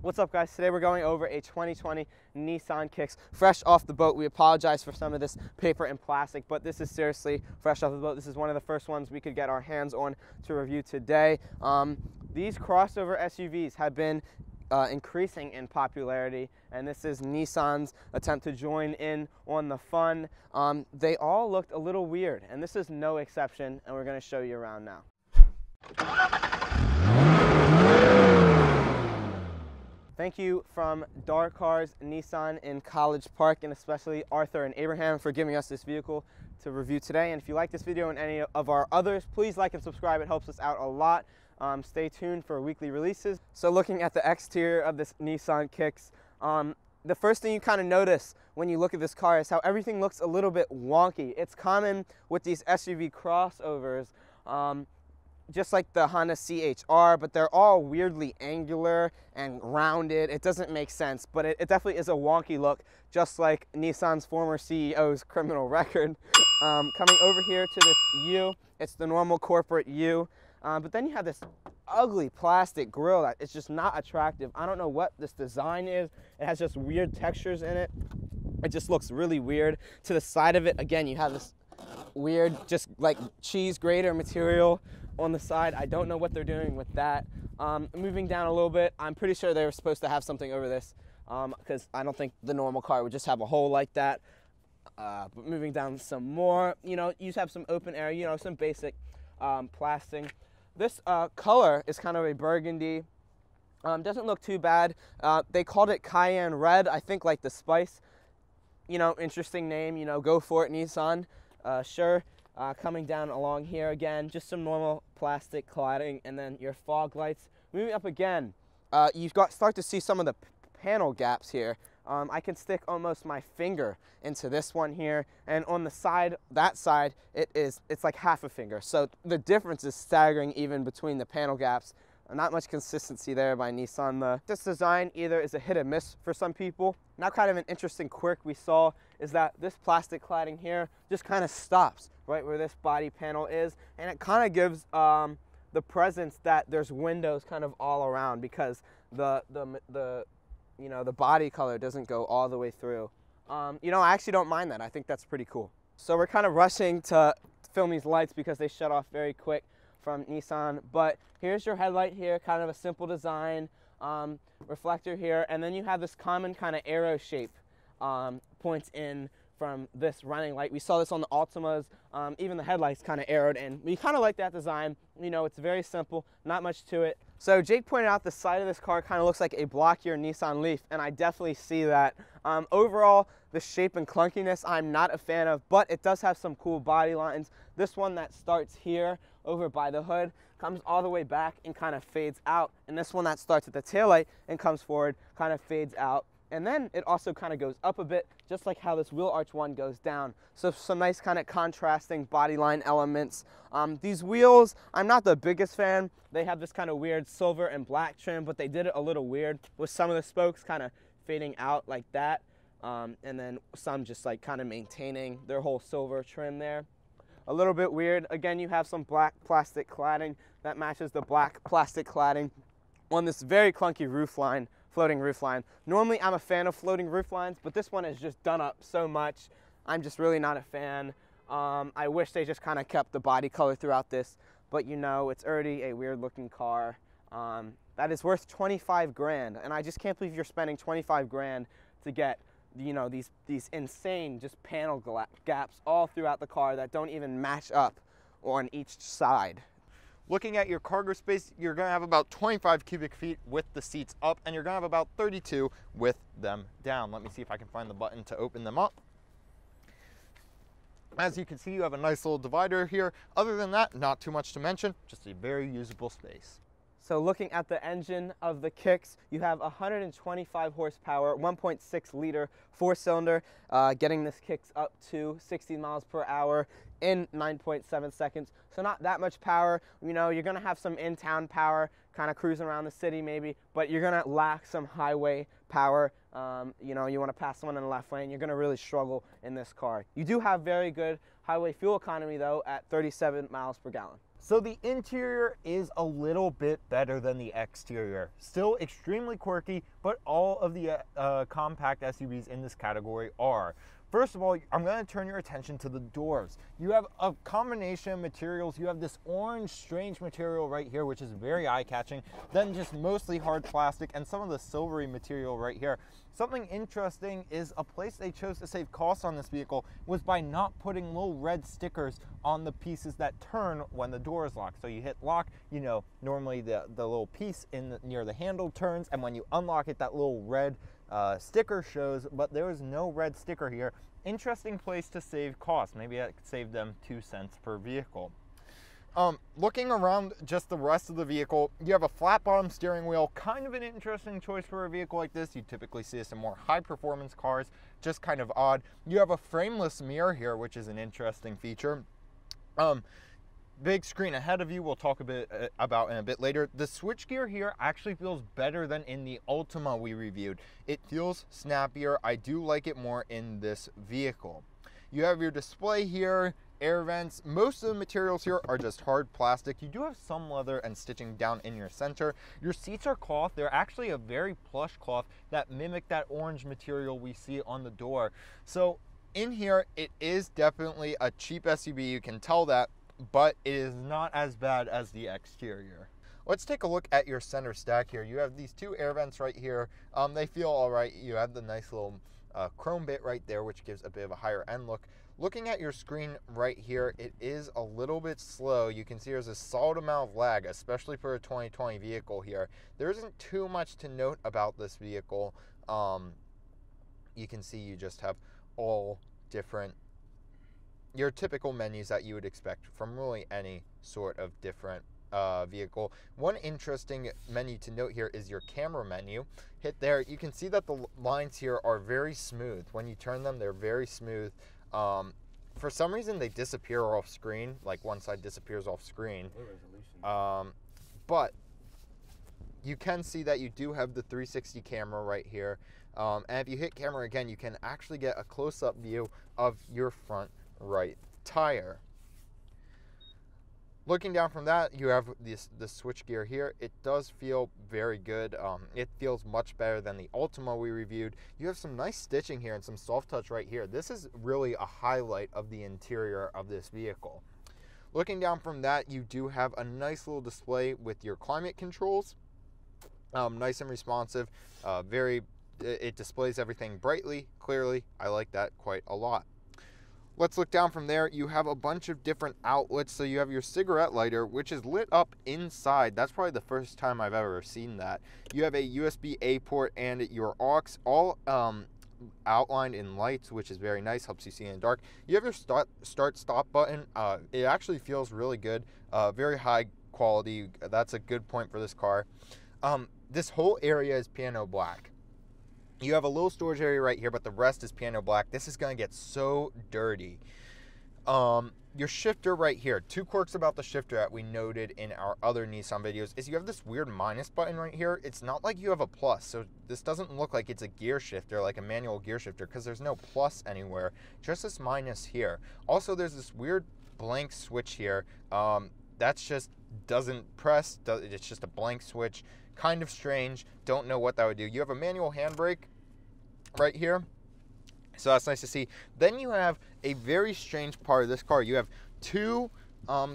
What's up, guys? Today we're going over a 2020 Nissan Kicks, fresh off the boat. We apologize for some of this paper and plastic, but this is seriously fresh off the boat. This is one of the first ones we could get our hands on to review today. These crossover SUVs have been increasing in popularity, and this is Nissan's attempt to join in on the fun. They all looked a little weird, and this is no exception, and we're going to show you around now. Thank you from Dark Cars Nissan in College Park, and especially Arthur and Abraham for giving us this vehicle to review today. And if you like this video and any of our others, please like and subscribe. It helps us out a lot. Stay tuned for weekly releases. So looking at the exterior of this Nissan Kicks, the first thing you kind of notice when you look at this car is how everything looks a little bit wonky. It's common with these SUV crossovers, just like the Honda CHR, but they're all weirdly angular and rounded. It doesn't make sense, but it definitely is a wonky look, just like Nissan's former CEO's criminal record. Coming over here to this U, it's the normal corporate U, but then you have this ugly plastic grille that is just not attractive. I don't know what this design is. It has just weird textures in it. It just looks really weird. To the side of it, again, you have this weird, just like cheese grater material on the side. I don't know what they're doing with that. Moving down a little bit, I'm pretty sure they were supposed to have something over this, because I don't think the normal car would just have a hole like that. But moving down some more, you just have some open air, some basic plastic. This color is kind of a burgundy. Doesn't look too bad. They called it Cayenne Red, I think, like the spice. Interesting name, go for it, Nissan. Sure. Coming down along here again, just some normal plastic cladding, and then your fog lights. Moving up again, you've start to see some of the panel gaps here. I can stick almost my finger into this one here, and on the side, that side, it's like half a finger. So the difference is staggering even between the panel gaps. Not much consistency there by Nissan. This design either is a hit or miss for some people. Now, kind of an interesting quirk we saw is that this plastic cladding here just kind of stops right where this body panel is, and it kind of gives the presence that there's windows kind of all around, because the body color doesn't go all the way through. I actually don't mind that. I think that's pretty cool. So we're kind of rushing to film these lights because they shut off very quick from Nissan, but here's your headlight here, kind of a simple design, reflector here, and then you have this common kind of arrow shape points in from this running light. We saw this on the Altimas. Even the headlights kind of arrowed in. We kind of like that design. It's very simple, not much to it. So Jake pointed out the side of this car kind of looks like a blockier Nissan Leaf, and I definitely see that. Overall, the shape and clunkiness I'm not a fan of, but it does have some cool body lines. This one that starts here over by the hood comes all the way back and kind of fades out, and this one that starts at the taillight and comes forward kind of fades out. And then it also kind of goes up a bit, just like how this wheel arch one goes down. So some nice kind of contrasting body line elements. These wheels, I'm not the biggest fan. They have this kind of weird silver and black trim, but they did it a little weird with some of the spokes kind of fading out like that. And then some just like kind of maintaining their whole silver trim there. A little bit weird. Again, you have some black plastic cladding that matches the black plastic cladding on this very clunky roofline. Floating roofline. Normally I'm a fan of floating rooflines, but this one is just done up so much. I'm just really not a fan. I wish they just kind of kept the body color throughout this, but it's already a weird looking car. That is worth 25 grand, and I just can't believe you're spending 25 grand to get these insane just panel gaps all throughout the car that don't even match up on each side. Looking at your cargo space, you're going to have about 25 cubic feet with the seats up, and you're going to have about 32 with them down. Let me see if I can find the button to open them up. As you can see, you have a nice little divider here. Other than that, not too much to mention, just a very usable space. So looking at the engine of the Kicks, you have 125 horsepower, 1.6 liter four-cylinder, getting this Kicks up to 60 miles per hour in 9.7 seconds. So not that much power. You're going to have some in-town power, kind of cruising around the city maybe, but you're going to lack some highway power. You want to pass someone in the left lane, you're going to really struggle in this car. You do have very good highway fuel economy though at 37 miles per gallon. So the interior is a little bit better than the exterior. Still extremely quirky, but all of the compact SUVs in this category are. First of all, I'm going to turn your attention to the doors. You have a combination of materials. You have this orange, strange material right here, which is very eye-catching. Then just mostly hard plastic and some of the silvery material right here. Something interesting is a place they chose to save costs on this vehicle was by not putting little red stickers on the pieces that turn when the door is locked. So you hit lock, you know, normally the little piece near the handle turns, and when you unlock it, that little red sticker shows, but there was no red sticker here. Interesting place to save costs. Maybe that could save them 2 cents per vehicle. Looking around just the rest of the vehicle, you have a flat bottom steering wheel, kind of an interesting choice for a vehicle like this. You typically see this in more high performance cars, just kind of odd. You have a frameless mirror here, which is an interesting feature. Big screen ahead of you, we'll talk a bit about in a bit later. The switchgear here actually feels better than in the Ultima we reviewed. It feels snappier. I do like it more in this vehicle. You have your display here, air vents. Most of the materials here are just hard plastic. You do have some leather and stitching down in your center. Your seats are cloth. They're actually a very plush cloth that mimic that orange material we see on the door. So in here, it is definitely a cheap SUV. You can tell that, but it is not as bad as the exterior. Let's take a look at your center stack here. You have these 2 air vents right here. They feel all right. You have the nice little chrome bit right there, which gives a bit of a higher end look. Looking at your screen right here, it is a little bit slow. You can see there's a solid amount of lag, especially for a 2020 vehicle here. There isn't too much to note about this vehicle. You can see you just have all different, your typical menus that you would expect from really any sort of different vehicle. One interesting menu to note here is your camera menu. Hit there, you can see that the lines here are very smooth. When you turn them, they're very smooth. For some reason, they disappear off screen, like one side disappears off screen. But you can see that you do have the 360 camera right here. And if you hit camera again, you can actually get a close-up view of your front right tire. Looking down from that, you have the switch gear here. It does feel very good. It feels much better than the Ultima we reviewed. You have some nice stitching here and some soft touch right here. This is really a highlight of the interior of this vehicle. Looking down from that, you do have a nice little display with your climate controls. Nice and responsive. It displays everything brightly, clearly. I like that quite a lot. Let's look down from there. You have a bunch of different outlets. So you have your cigarette lighter, which is lit up inside. That's probably the first time I've ever seen that. You have a USB-A port and your aux, all outlined in lights, which is very nice, helps you see in the dark. You have your start-stop button. It actually feels really good, very high quality. That's a good point for this car. This whole area is piano black. You have a little storage area right here, but the rest is piano black. This is going to get so dirty. Your shifter right here. 2 quirks about the shifter that we noted in our other Nissan videos is you have this weird minus button right here. It's not like you have a plus, so this doesn't look like it's a gear shifter, like a manual gear shifter, because there's no plus anywhere, just this minus here. Also, there's this weird blank switch here. That's just doesn't press. It's just a blank switch. Kind of strange. Don't know what that would do. You have a manual handbrake right here, so that's nice to see. Then you have a very strange part of this car. You have 2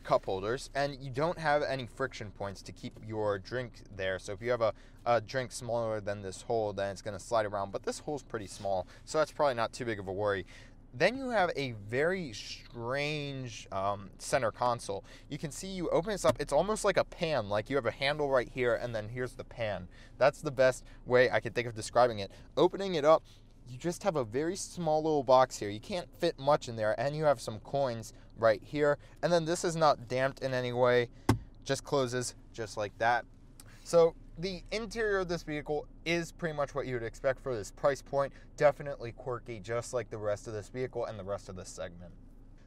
cup holders, and you don't have any friction points to keep your drink there. So if you have a drink smaller than this hole, then it's going to slide around, but this hole's pretty small, so that's probably not too big of a worry. Then you have a very strange center console. You can see you open this up, it's almost like a pan, like you have a handle right here and then here's the pan. That's the best way I could think of describing it. Opening it up, you just have a very small little box here. You can't fit much in there, and you have some coins right here. And then this is not damped in any way, just closes just like that. So the interior of this vehicle is pretty much what you would expect for this price point. Definitely quirky, just like the rest of this vehicle and the rest of this segment.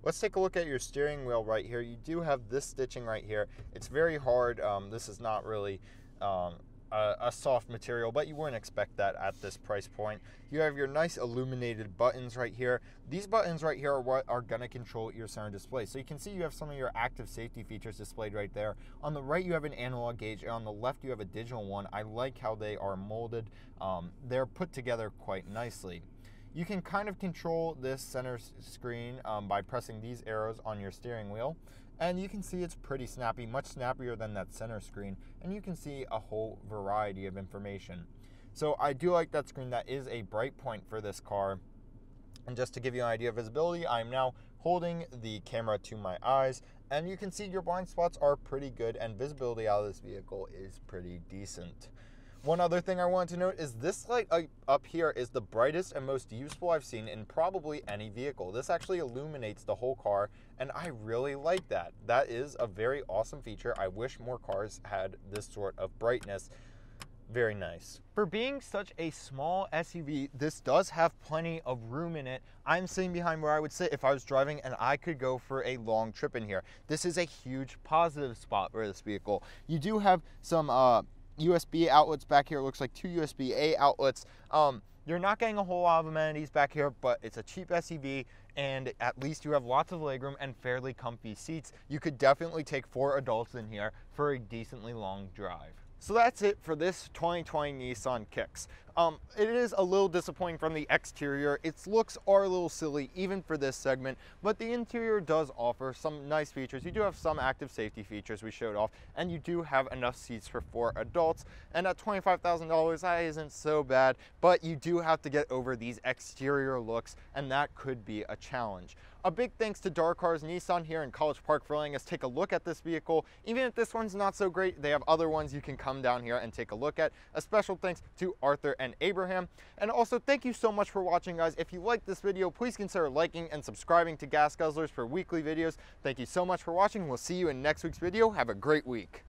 Let's take a look at your steering wheel right here. You do have this stitching right here. It's very hard. This is not really a soft material, but you wouldn't expect that at this price point. You have your nice illuminated buttons right here. These buttons right here are what are going to control your center display. So you can see you have some of your active safety features displayed right there. On the right you have an analog gauge, and on the left you have a digital one. I like how they are molded. They're put together quite nicely. You can kind of control this center screen by pressing these arrows on your steering wheel. And you can see it's pretty snappy, much snappier than that center screen, and you can see a whole variety of information. So I do like that screen. That is a bright point for this car. And just to give you an idea of visibility, I'm now holding the camera to my eyes, and you can see your blind spots are pretty good, and visibility out of this vehicle is pretty decent. One other thing I wanted to note is this light up here is the brightest and most useful I've seen in probably any vehicle. This actually illuminates the whole car, and I really like that. That is a very awesome feature. I wish more cars had this sort of brightness. Very nice. For being such a small SUV, this does have plenty of room in it. I'm sitting behind where I would sit if I was driving, and I could go for a long trip in here. This is a huge positive spot for this vehicle. You do have some USB outlets back here. It looks like 2 USB-A outlets. You're not getting a whole lot of amenities back here, but it's a cheap SUV, and at least you have lots of legroom and fairly comfy seats. You could definitely take 4 adults in here for a decently long drive. So that's it for this 2020 Nissan Kicks. It is a little disappointing from the exterior. Its looks are a little silly even for this segment, but the interior does offer some nice features. You do have some active safety features we showed off, and you do have enough seats for 4 adults. And at $25,000, that isn't so bad, but you do have to get over these exterior looks, and that could be a challenge. A big thanks to Dark Cars Nissan here in College Park for letting us take a look at this vehicle. Even if this one's not so great, they have other ones you can come down here and take a look at. A special thanks to Arthur and Abraham. And also thank you so much for watching, guys. If you liked this video, please consider liking and subscribing to Gas Guzzlers for weekly videos. Thank you so much for watching. We'll see you in next week's video. Have a great week.